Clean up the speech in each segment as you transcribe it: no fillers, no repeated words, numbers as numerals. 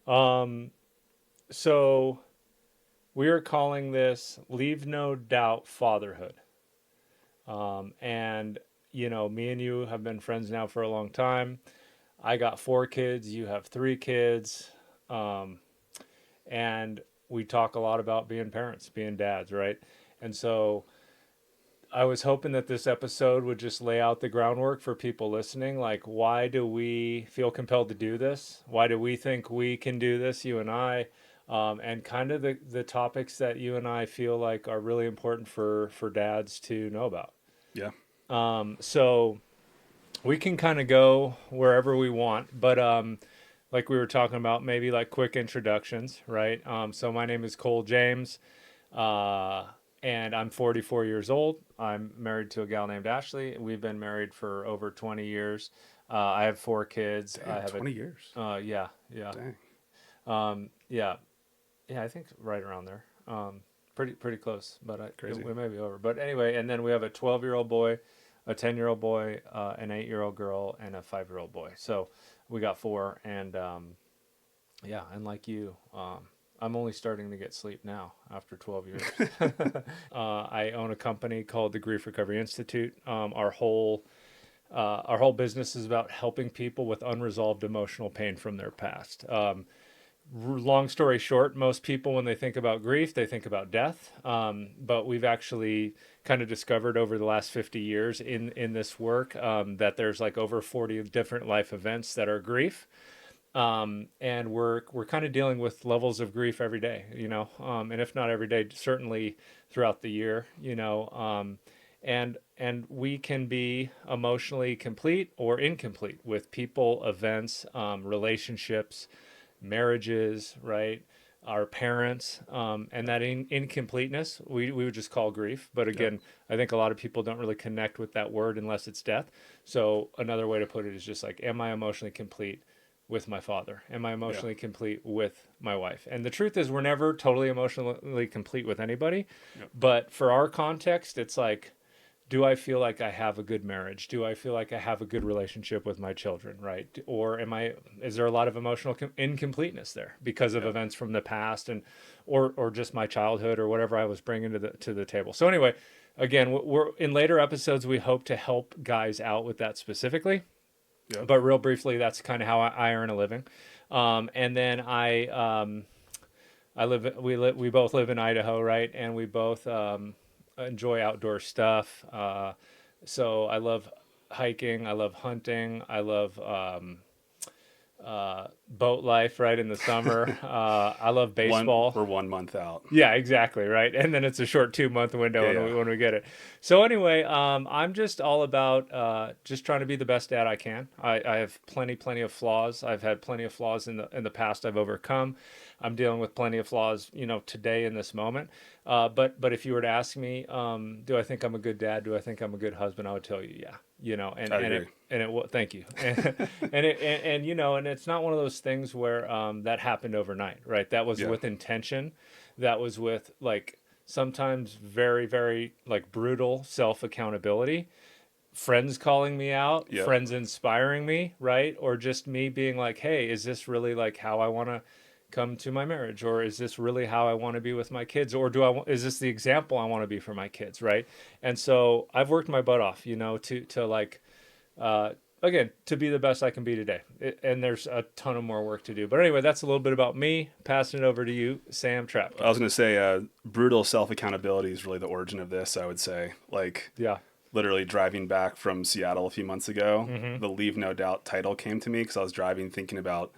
Um, so we are calling this Leave No Doubt Fatherhood. And, me and you have been friends now for a long time. I got 4 kids, you have 3 kids. Um, and we talk a lot about being parents, being dads, right? And so I was hoping that this episode would just lay out the groundwork for people listening. Like, why do we feel compelled to do this? Why do we think we can do this, you and I? And kind of the topics that you and I feel like are really important for dads to know about. Yeah. So we can kind of go wherever we want, but like we were talking about, maybe like quick introductions, right? So my name is Cole James. Uh, and I'm 44 years old. I'm married to a gal named Ashley. We've been married for over 20 years. I have 4 kids. I Damn, have 20 years. yeah, yeah, Dang. yeah, yeah. I think right around there. Pretty close, but Crazy. we may be over. But anyway, and then we have a 12-year-old boy, a 10-year-old boy, an 8-year-old girl, and a 5-year-old boy. So we got four, and yeah, and like you, I'm only starting to get sleep now after 12 years. I own a company called the Grief Recovery Institute. Our whole business is about helping people with unresolved emotional pain from their past. Long story short, most people, when they think about grief, they think about death. But we've actually kind of discovered over the last 50 years in this work that there's like over 40 different life events that are grief. And we're kind of dealing with levels of grief every day, and if not every day, certainly throughout the year, and we can be emotionally complete or incomplete with people, events, relationships, marriages, right? Our parents, and that incompleteness, we would just call grief. But Yep. again, I think a lot of people don't really connect with that word unless it's death. So another way to put it is just like, am I emotionally complete with my father? Am I Yeah. emotionally complete with my wife? And the truth is, we're never totally emotionally complete with anybody. Yep. But for our context, it's like, do I feel like I have a good marriage? Do I feel like I have a good relationship with my children, right? Or is there a lot of emotional incompleteness there because of Yep. events from the past and or just my childhood or whatever I was bringing to the table. So anyway, again, we're in later episodes we hope to help guys out with that specifically, Yep. but real briefly, that's kind of how I earn a living. And then we both live in Idaho, right? And we both enjoy outdoor stuff. So I love hiking. I love hunting. I love boat life, right, in the summer. I love baseball. We're 1 month out. Yeah, exactly, right. And then it's a short 2 month window Yeah. when Yeah. we get it. So anyway, I'm just all about just trying to be the best dad I can. I have plenty of flaws. I've had plenty of flaws in the past I've overcome. I'm dealing with plenty of flaws, today in this moment. But if you were to ask me, do I think I'm a good dad? Do I think I'm a good husband? I would tell you, yeah. I'd agree. Thank you. And it's not one of those things where that happened overnight, right? That was Yeah. with intention. That was with like sometimes very, very like brutal self accountability, friends calling me out, Yep. friends inspiring me, right? Or just me being like, hey, is this really like how I want to come to my marriage? Or is this really how I want to be with my kids? Or is this the example I want to be for my kids, right? And so I've worked my butt off, to like, uh, again, to be the best I can be today. And there's a ton of more work to do. But anyway, that's a little bit about me. Passing it over to you, Sam I Trapka. was going to say, brutal self accountability is really the origin of this, I would say. Like, Yeah. literally driving back from Seattle a few months ago, Mm-hmm. the Leave No Doubt title came to me because I was driving thinking about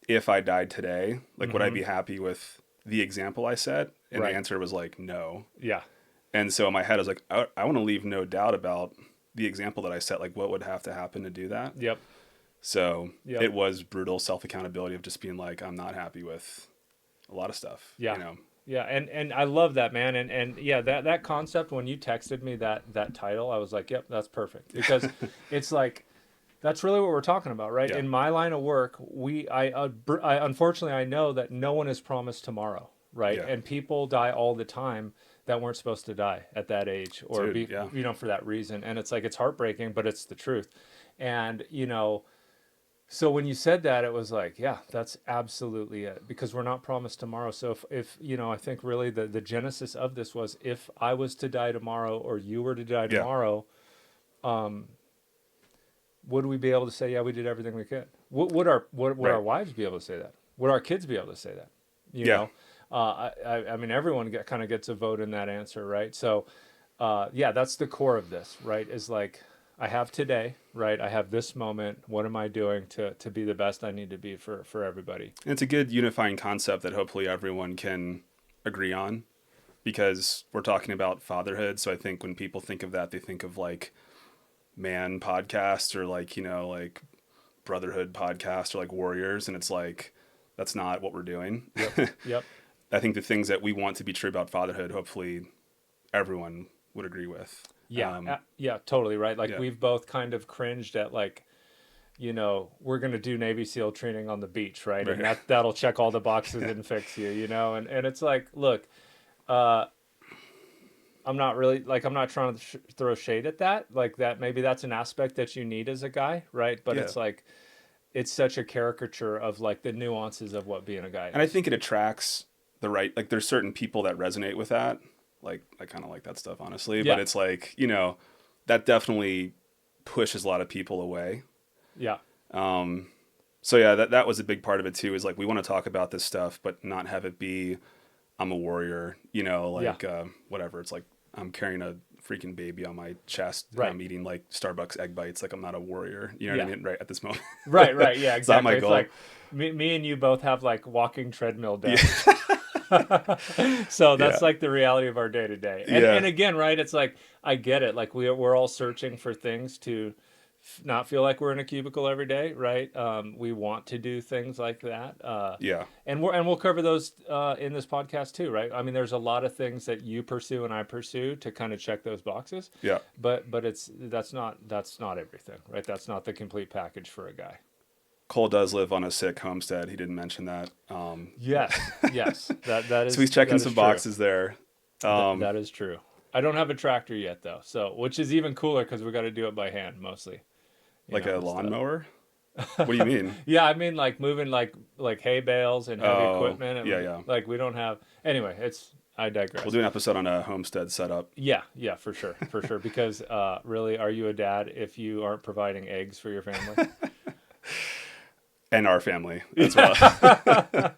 if I died today, like, would I Mm-hmm. be happy with the example I set? And the Right. answer was like, no. Yeah. And so in my head, I was like, I want to leave no doubt about the example that I set. Like, what would have to happen to do that? Yep. So Yep. it was brutal self accountability of just being like, I'm not happy with a lot of stuff, Yeah. you know? Yeah, and I love that, man. And yeah, that concept, when you texted me that title, I was like, yep, that's perfect. Because it's like that's really what we're talking about, right? Yeah. In my line of work, I unfortunately I know that no one is promised tomorrow, right? Yeah. And people die all the time that weren't supposed to die at that age or Dude. be, Yeah. for that reason. And it's like it's heartbreaking, but it's the truth. And So when you said that, it was like, yeah, that's absolutely it, because we're not promised tomorrow. So if I think really the genesis of this was, if I was to die tomorrow or you were to die Yeah, tomorrow, um, would we be able to say, yeah, we did everything we could? Would right. our wives be able to say that? Would our kids be able to say that? You Yeah. know, I mean, everyone kind of gets a vote in that answer, right? So, yeah, that's the core of this, right? Is like, I have today, right? I have this moment. What am I doing to be the best I need to be for everybody? And it's a good unifying concept that hopefully everyone can agree on because we're talking about fatherhood. So I think when people think of that, they think of like man podcasts or like, like brotherhood podcasts or like warriors. And it's like, that's not what we're doing. Yep, yep. I think the things that we want to be true about fatherhood, hopefully everyone would agree with. Yeah, yeah, totally right. Like, Yeah. we've both kind of cringed at, like, we're going to do Navy SEAL training on the beach, right? And Right. that'll check all the boxes and fix you, and it's like, look, uh, I'm not really, like, I'm not trying to throw shade at that. Like, that maybe that's an aspect that you need as a guy, right? But Yeah. it's like, it's such a caricature of like the nuances of what being a guy And I is. think it attracts the right, like there's certain people that resonate with that. Like I kind of like that stuff, honestly, but Yeah, it's like, that definitely pushes a lot of people away. yeah, So yeah, that was a big part of it too, is like, we want to talk about this stuff, but not have it be, I'm a warrior, yeah, like, whatever. It's like, I'm carrying a freaking baby on my chest and right, I'm eating like Starbucks egg bites. Like I'm not a warrior. You know what yeah, I mean? Right at this moment. right, right, yeah, It's not my exactly. It's goal. like, me and you both have like walking treadmill Yeah. dads. So Yeah. that's like the reality of our day to day. And Yeah. again, right, it's like, I get it. Like, we're all searching for things to not feel like we're in a cubicle every day, right? We want to do things like that. Yeah. And we'll cover those in this podcast too, right? I mean, there's a lot of things that you pursue and I pursue to kind of check those boxes, Yeah. but that's not everything, right? That's not the complete package for a guy. Cole does live on a sick homestead. He didn't mention that. Yes, yes, that So he's is checking that is some true. boxes there. That is true. I don't have a tractor yet though, so, which is even cooler because we got to do it by hand mostly, Like a and stuff. lawnmower. What do you mean? Yeah, I mean, like, moving like hay bales and heavy Oh, equipment, yeah, and yeah. like we don't have. Anyway, I We'll digress. do an episode on a homestead setup Yeah, yeah, for sure. Because really, are you a dad if you aren't providing eggs for your family? and our family as well. Yeah.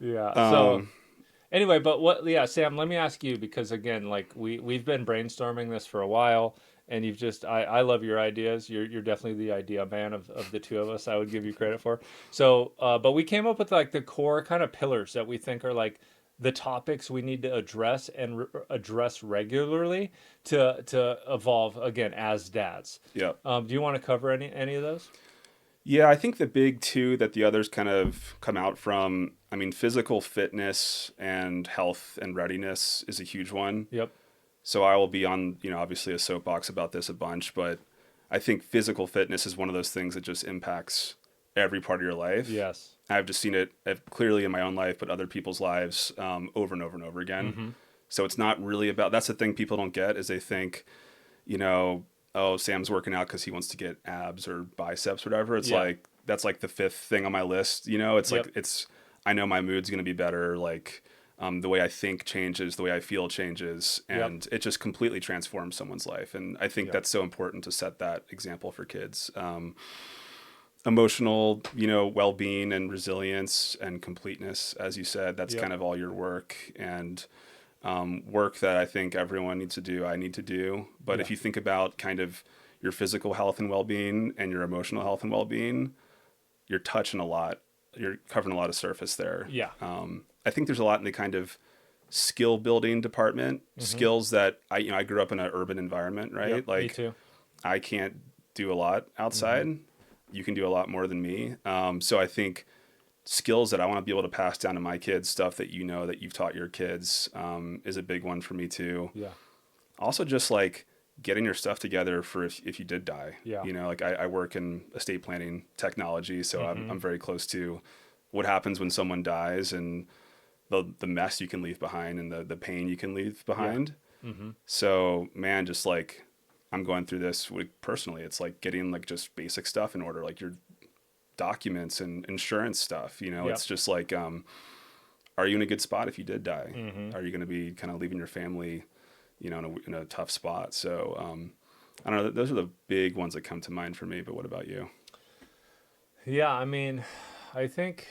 Yeah. So um, anyway, but what? Yeah, Sam. Let me ask you, because again, like, we've been brainstorming this for a while, and you've just I love your ideas. You're definitely the idea man of the two of us. I would give you credit for. So, but we came up with like the core kind of pillars that we think are like the topics we need to address and address regularly to evolve again as dads. yeah. Do you want to cover any of those? Yeah, I think the big two that the others kind of come out from, I mean, physical fitness and health and readiness is a huge one. Yep. So I will be on, obviously a soapbox about this a bunch, but I think physical fitness is one of those things that just impacts every part of your life. Yes. I've just seen it clearly in my own life, but other people's lives over and over and over again. Mm-hmm. So it's not really about, that's the thing people don't get is they think, you know, oh, Sam's working out because he wants to get abs or biceps or whatever. It's Yeah. like, that's like the fifth thing on my list. It's Yep. like, I know my mood's going to be better. Like, the way I think changes, the way I feel changes, Yep. and it just completely transforms someone's life. And I think Yep. that's so important to set that example for kids. Emotional, well-being and resilience and completeness, as you said, that's Yep. kind of all your work and work that I think everyone needs to do. I need to do. But Yeah. if you think about kind of your physical health and well-being and your emotional health and well-being, you're touching a lot. You're covering a lot of surface there. Yeah. I think there's a lot in the kind of skill building department, Mm-hmm. skills that I grew up in an urban environment, right? Yep. Me Like too. I can't do a lot Mm-hmm. outside. You can do a lot more than me. So I think skills that I want to be able to pass down to my kids, stuff that that you've taught your kids, is a big one for me too. Yeah. Also, just like getting your stuff together for if you did die. Yeah. Like I work in estate planning technology, so Mm-hmm. I'm very close to what happens when someone dies and the mess you can leave behind and the pain you can leave Yeah. behind. Mm-hmm. So man, just like I'm going through this personally, it's like getting like just basic stuff in order. Like documents and insurance stuff. Yep. It's just like, are you in a good spot if you did die? Mm-hmm. Are you going to be kind of leaving your family, in a tough spot? So, I don't know. Those are the big ones that come to mind for me. But what about you? Yeah, I mean, I think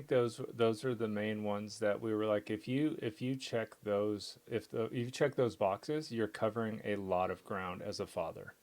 those are the main ones that we were like, if you check those, if you check those boxes, you're covering a lot of ground as a father.